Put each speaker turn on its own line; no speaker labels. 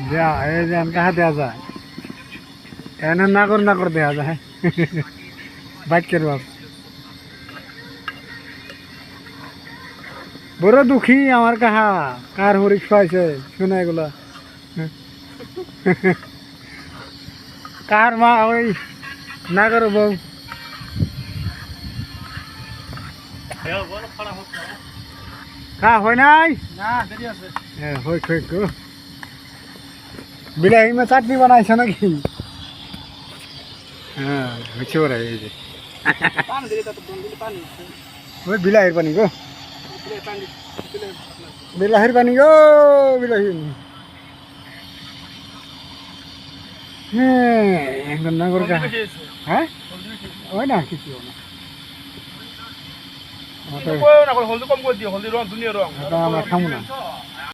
দেয়া এই যে কাহা দেয়া যায় এনে না করে দেয়া যায় বাইকের বাপ বড় দুঃখী আমার কাহা কার হরিক পাইছে শুনে এগুলা কার মা ওই নাগর বউ কা হয় নাই হই বিলাহি মে চাটনি বানাইছে নাকি হ্যাঁ হয়েছে ওরা এই যে ওই বিলাহির পানি গো বিলাহির পানি গো বিলাহি হ্যাঁ নাগর কা হ্যাঁ ওই না কিছু না আমরা খামু না